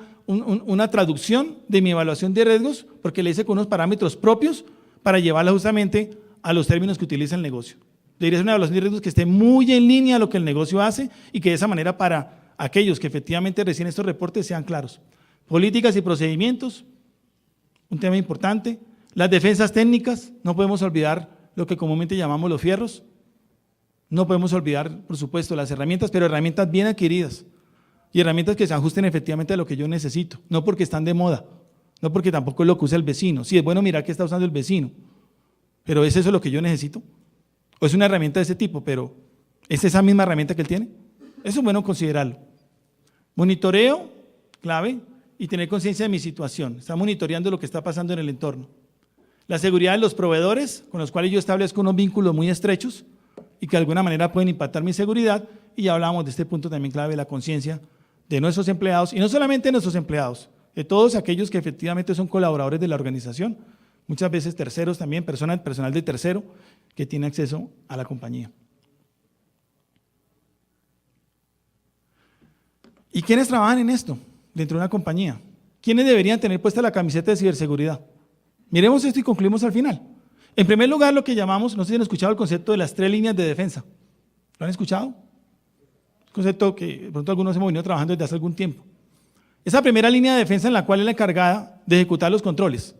traducción de mi evaluación de riesgos porque le hice con unos parámetros propios para llevarla justamente a los términos que utiliza el negocio. Debería ser una evaluación de riesgos que esté muy en línea a lo que el negocio hace y que de esa manera para aquellos que efectivamente reciben estos reportes sean claros. Políticas y procedimientos, un tema importante. Las defensas técnicas, no podemos olvidar lo que comúnmente llamamos los fierros. No podemos olvidar, por supuesto, las herramientas, pero herramientas bien adquiridas y herramientas que se ajusten efectivamente a lo que yo necesito, no porque están de moda, no porque tampoco es lo que usa el vecino. Sí, es bueno mirar qué está usando el vecino, pero ¿es eso lo que yo necesito? ¿O es una herramienta de ese tipo, pero es esa misma herramienta que él tiene? Eso es bueno considerarlo. Monitoreo, clave, y tener conciencia de mi situación. Está monitoreando lo que está pasando en el entorno. La seguridad de los proveedores, con los cuales yo establezco unos vínculos muy estrechos y que de alguna manera pueden impactar mi seguridad, y ya hablábamos de este punto también clave, la conciencia de nuestros empleados, y no solamente de nuestros empleados, de todos aquellos que efectivamente son colaboradores de la organización, muchas veces terceros también, personal de tercero que tiene acceso a la compañía. ¿Y quiénes trabajan en esto dentro de una compañía? ¿Quiénes deberían tener puesta la camiseta de ciberseguridad? Miremos esto y concluimos al final. En primer lugar, lo que llamamos, no sé si han escuchado el concepto de las 3 líneas de defensa. ¿Lo han escuchado? Un concepto que de pronto algunos hemos venido trabajando desde hace algún tiempo. Esa primera línea de defensa en la cual es la encargada de ejecutar los controles,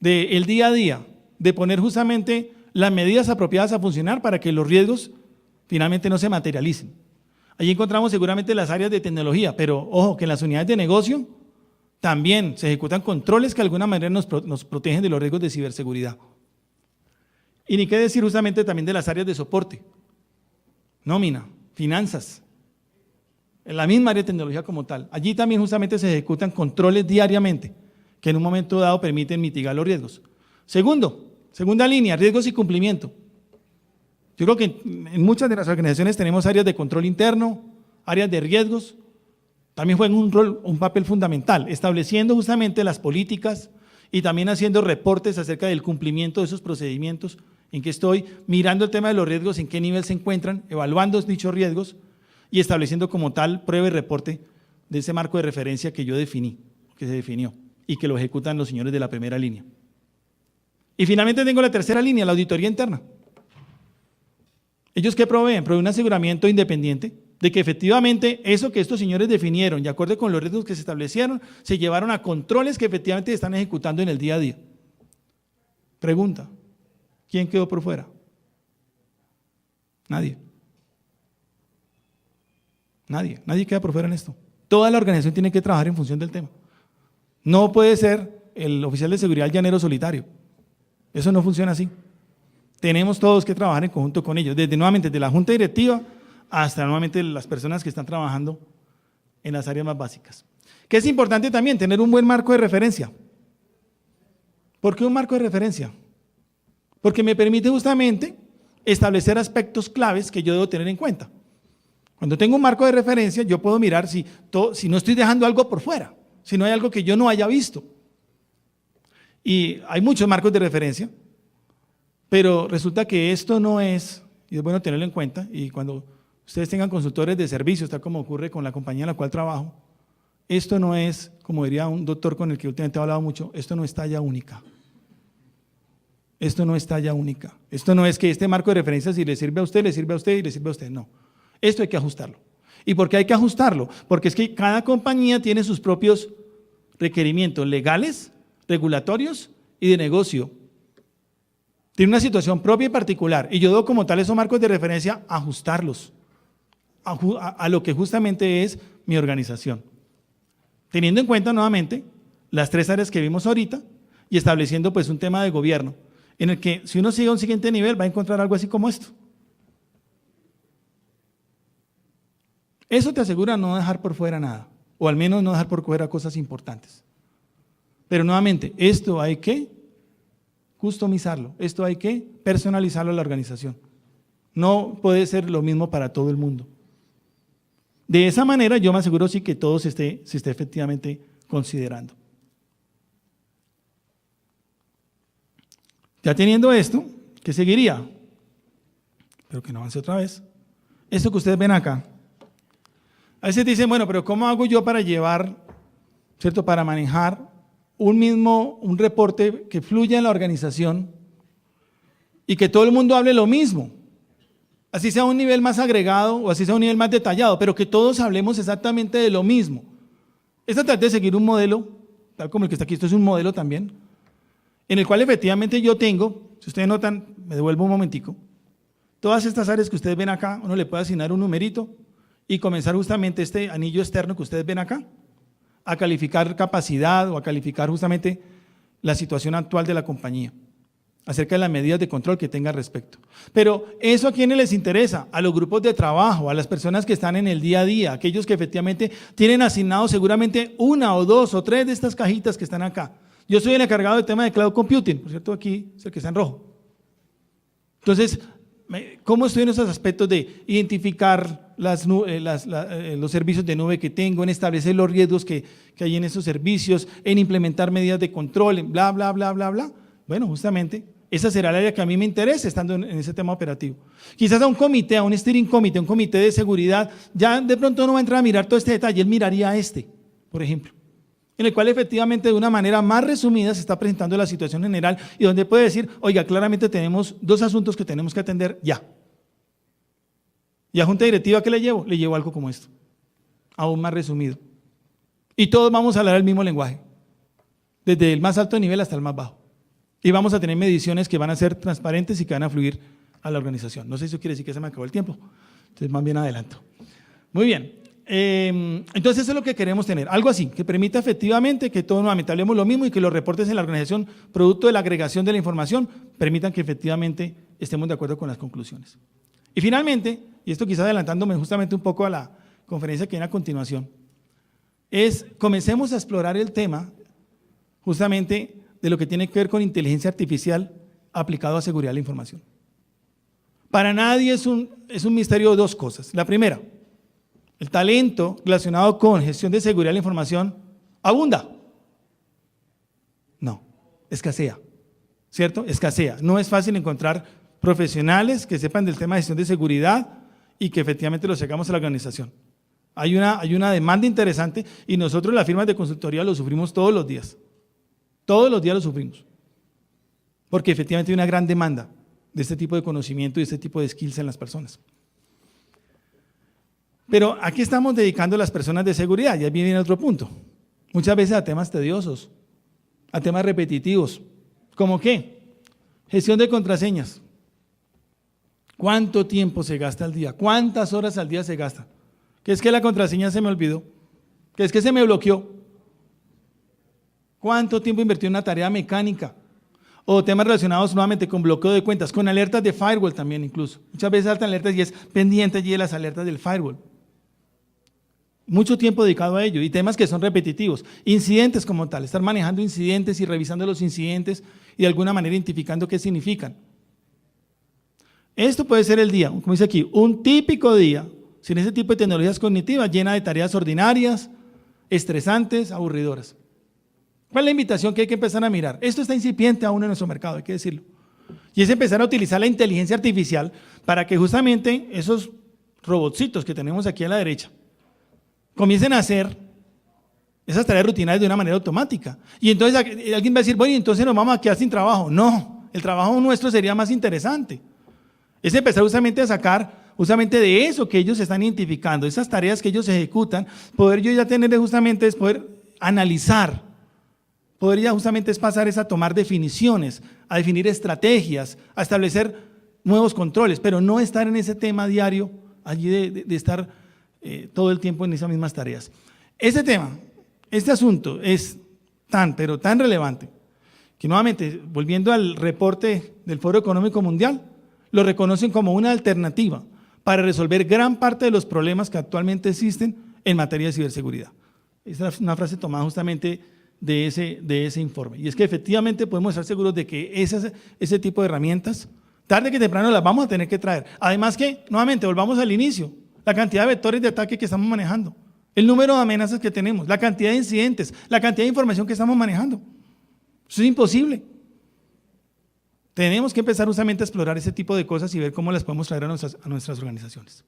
del día a día, de poner justamente las medidas apropiadas a funcionar para que los riesgos finalmente no se materialicen. Allí encontramos seguramente las áreas de tecnología, pero ojo, que en las unidades de negocio también se ejecutan controles que de alguna manera nos protegen de los riesgos de ciberseguridad. Y ni qué decir justamente también de las áreas de soporte, nómina, finanzas, en la misma área de tecnología como tal. Allí también justamente se ejecutan controles diariamente que en un momento dado permiten mitigar los riesgos. Segunda línea, riesgos y cumplimiento. Yo creo que en muchas de las organizaciones tenemos áreas de control interno, áreas de riesgos, también juegan un papel fundamental, estableciendo justamente las políticas y también haciendo reportes acerca del cumplimiento de esos procedimientos, en que estoy mirando el tema de los riesgos, en qué nivel se encuentran, evaluando dichos riesgos y estableciendo como tal prueba y reporte de ese marco de referencia que yo definí, que se definió y que lo ejecutan los señores de la primera línea. Y finalmente tengo la tercera línea, la auditoría interna. ¿Ellos qué proveen? Proveen un aseguramiento independiente de que efectivamente eso que estos señores definieron, de acuerdo con los riesgos que se establecieron, se llevaron a controles que efectivamente se están ejecutando en el día a día. Pregunta, ¿quién quedó por fuera? Nadie. Nadie queda por fuera en esto. Toda la organización tiene que trabajar en función del tema. No puede ser el oficial de seguridad el llanero solitario. Eso no funciona así. Tenemos todos que trabajar en conjunto con ellos, nuevamente desde la junta directiva hasta nuevamente las personas que están trabajando en las áreas más básicas. Que es importante también tener un buen marco de referencia. ¿Por qué un marco de referencia? Porque me permite justamente establecer aspectos claves que yo debo tener en cuenta. Cuando tengo un marco de referencia, yo puedo mirar si no estoy dejando algo por fuera, si no hay algo que yo no haya visto. Y hay muchos marcos de referencia, pero resulta que esto no es, y es bueno tenerlo en cuenta, y cuando ustedes tengan consultores de servicios, tal como ocurre con la compañía en la cual trabajo, esto no es, como diría un doctor con el que últimamente he hablado mucho, esto no es talla única. Esto no es talla única. Esto no es que este marco de referencia si le sirve a usted, le sirve a usted y le sirve a usted. No. Esto hay que ajustarlo. ¿Y por qué hay que ajustarlo? Porque es que cada compañía tiene sus propios requerimientos legales, regulatorios y de negocio. Tiene una situación propia y particular. Y yo debo como tal esos marcos de referencia ajustarlos a lo que justamente es mi organización. Teniendo en cuenta nuevamente las 3 áreas que vimos ahorita y estableciendo pues un tema de gobierno en el que si uno sigue a un siguiente nivel va a encontrar algo así como esto. Eso te asegura no dejar por fuera nada, o al menos no dejar por fuera cosas importantes. Pero nuevamente, esto hay que customizarlo, esto hay que personalizarlo a la organización. No puede ser lo mismo para todo el mundo. De esa manera yo me aseguro sí que todo se esté efectivamente considerando. Ya teniendo esto, ¿qué seguiría? Pero que no avance otra vez. Esto que ustedes ven acá. A veces dicen, bueno, pero ¿cómo hago yo para llevar, ¿cierto? Para manejar un reporte que fluya en la organización y que todo el mundo hable lo mismo? Así sea un nivel más agregado o así sea un nivel más detallado, pero que todos hablemos exactamente de lo mismo. Es tratar de seguir un modelo, tal como el que está aquí, esto es un modelo también, en el cual efectivamente yo tengo, si ustedes notan, me devuelvo un momentico, todas estas áreas que ustedes ven acá, uno le puede asignar un numerito y comenzar justamente este anillo externo que ustedes ven acá, a calificar capacidad o a calificar justamente la situación actual de la compañía, acerca de las medidas de control que tenga al respecto. Pero ¿eso a quiénes les interesa? A los grupos de trabajo, a las personas que están en el día a día, aquellos que efectivamente tienen asignado seguramente una o dos o tres de estas cajitas que están acá. Yo soy el encargado del tema de cloud computing, por cierto, aquí es el que está en rojo. Entonces, ¿cómo estoy en esos aspectos de identificar los servicios de nube que tengo, en establecer los riesgos que hay en esos servicios, en implementar medidas de control, en bla, bla, bla, bla, bla? Bueno, justamente, esa será el área que a mí me interesa estando en ese tema operativo. Quizás a un comité, a un steering committee, a un comité de seguridad, ya de pronto no va a entrar a mirar todo este detalle, él miraría por ejemplo, en el cual efectivamente de una manera más resumida se está presentando la situación general y donde puede decir, oiga, claramente tenemos dos asuntos que tenemos que atender ya. ¿Y a junta directiva qué le llevo? Le llevo algo como esto, aún más resumido. Y todos vamos a hablar el mismo lenguaje, desde el más alto nivel hasta el más bajo. Y vamos a tener mediciones que van a ser transparentes y que van a fluir a la organización. No sé si eso quiere decir que se me acabó el tiempo, entonces más bien adelanto. Muy bien. Entonces eso es lo que queremos tener, algo así, que permita efectivamente que todos nuevamente hablemos lo mismo y que los reportes en la organización, producto de la agregación de la información, permitan que efectivamente estemos de acuerdo con las conclusiones. Y finalmente, y esto quizá adelantándome justamente un poco a la conferencia que viene a continuación, es comencemos a explorar el tema justamente de lo que tiene que ver con inteligencia artificial aplicado a seguridad de la información. Para nadie es un misterio de dos cosas. La primera, el talento relacionado con gestión de seguridad de la información abunda. No, escasea, ¿cierto? Escasea. No es fácil encontrar profesionales que sepan del tema de gestión de seguridad y que efectivamente lo sacamos a la organización. Hay una demanda interesante y nosotros las firmas de consultoría lo sufrimos todos los días. Todos los días lo sufrimos. Porque efectivamente hay una gran demanda de este tipo de conocimiento y este tipo de skills en las personas. Pero aquí estamos dedicando a las personas de seguridad, y ahí viene otro punto. Muchas veces a temas tediosos, a temas repetitivos. ¿Cómo qué? Gestión de contraseñas. ¿Cuánto tiempo se gasta al día? ¿Cuántas horas al día se gasta? ¿Qué es que la contraseña se me olvidó? ¿Qué es que se me bloqueó? ¿Cuánto tiempo invertí en una tarea mecánica? O temas relacionados nuevamente con bloqueo de cuentas, con alertas de firewall también incluso. Muchas veces saltan alertas y es pendiente allí de las alertas del firewall. Mucho tiempo dedicado a ello y temas que son repetitivos. Incidentes como tal, estar manejando incidentes y revisando los incidentes y de alguna manera identificando qué significan. Esto puede ser el día, como dice aquí, un típico día sin ese tipo de tecnologías cognitivas llena de tareas ordinarias, estresantes, aburridoras. ¿Cuál es la invitación que hay que empezar a mirar? Esto está incipiente aún en nuestro mercado, hay que decirlo. Y es empezar a utilizar la inteligencia artificial para que justamente esos robotcitos que tenemos aquí a la derecha comiencen a hacer esas tareas rutinarias de una manera automática. Y entonces alguien va a decir, bueno, entonces nos vamos a quedar sin trabajo. No, el trabajo nuestro sería más interesante. Es empezar justamente a sacar justamente de eso que ellos están identificando, esas tareas que ellos ejecutan, poder yo ya tener justamente es poder analizar, poder ya justamente es pasar a tomar definiciones, a definir estrategias, a establecer nuevos controles, pero no estar en ese tema diario, allí de estar todo el tiempo en esas mismas tareas. Este tema, este asunto es pero tan relevante, que nuevamente, volviendo al reporte del Foro Económico Mundial, lo reconocen como una alternativa para resolver gran parte de los problemas que actualmente existen en materia de ciberseguridad. Esta es una frase tomada justamente de ese informe. Y es que efectivamente podemos estar seguros de que ese tipo de herramientas, tarde que temprano las vamos a tener que traer. Además que, nuevamente, volvamos al inicio, la cantidad de vectores de ataque que estamos manejando, el número de amenazas que tenemos, la cantidad de incidentes, la cantidad de información que estamos manejando. Eso es imposible. Tenemos que empezar justamente a explorar ese tipo de cosas y ver cómo las podemos traer a nuestras organizaciones.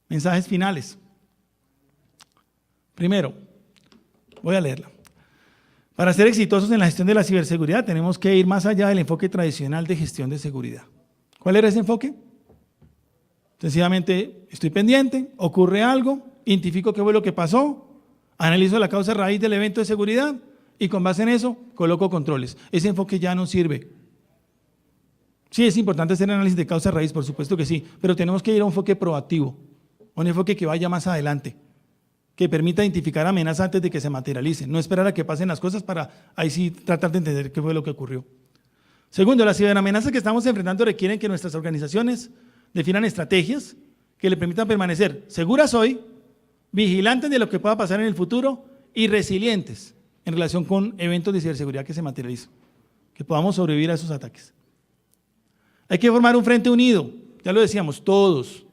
Mensajes finales. Primero, voy a leerla. Para ser exitosos en la gestión de la ciberseguridad tenemos que ir más allá del enfoque tradicional de gestión de seguridad. ¿Cuál era ese enfoque? Sencillamente estoy pendiente, ocurre algo, identifico qué fue lo que pasó, analizo la causa raíz del evento de seguridad y con base en eso coloco controles. Ese enfoque ya no sirve. Sí, es importante hacer análisis de causa raíz, por supuesto que sí, pero tenemos que ir a un enfoque proactivo, un enfoque que vaya más adelante, que permita identificar amenazas antes de que se materialicen, no esperar a que pasen las cosas para ahí sí tratar de entender qué fue lo que ocurrió. Segundo, las ciberamenazas que estamos enfrentando requieren que nuestras organizaciones definan estrategias que le permitan permanecer seguras hoy, vigilantes de lo que pueda pasar en el futuro y resilientes en relación con eventos de ciberseguridad que se materializan, que podamos sobrevivir a esos ataques. Hay que formar un frente unido, ya lo decíamos, todos,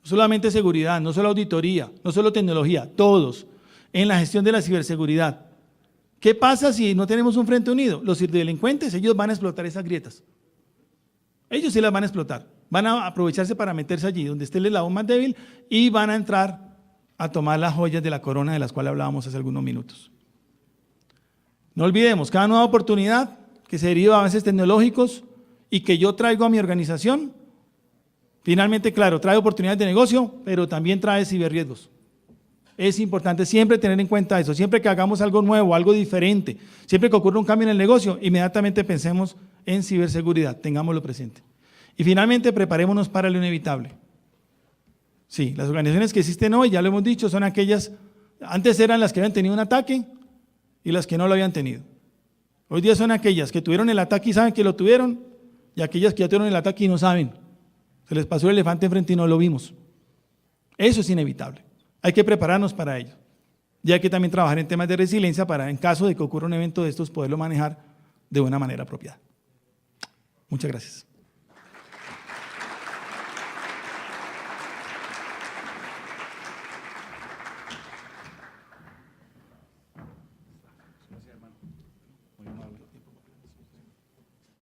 no solamente seguridad, no solo auditoría, no solo tecnología, todos, en la gestión de la ciberseguridad. ¿Qué pasa si no tenemos un frente unido? Los ciberdelincuentes, ellos van a explotar esas grietas. Ellos sí las van a explotar, van a aprovecharse para meterse allí donde esté el eslabón más débil y van a entrar a tomar las joyas de la corona de las cuales hablábamos hace algunos minutos. No olvidemos, cada nueva oportunidad que se deriva de avances tecnológicos y que yo traigo a mi organización, finalmente, claro, trae oportunidades de negocio, pero también trae ciberriesgos. Es importante siempre tener en cuenta eso, siempre que hagamos algo nuevo, algo diferente, siempre que ocurra un cambio en el negocio, inmediatamente pensemos en ciberseguridad, tengámoslo presente. Y finalmente, preparémonos para lo inevitable. Sí, las organizaciones que existen hoy, ya lo hemos dicho, son aquellas, antes eran las que habían tenido un ataque y las que no lo habían tenido. Hoy día son aquellas que tuvieron el ataque y saben que lo tuvieron, y aquellas que ya tuvieron el ataque y no saben. Se les pasó el elefante enfrente y no lo vimos. Eso es inevitable. Hay que prepararnos para ello. Y hay que también trabajar en temas de resiliencia para, en caso de que ocurra un evento de estos, poderlo manejar de una manera apropiada. Muchas gracias.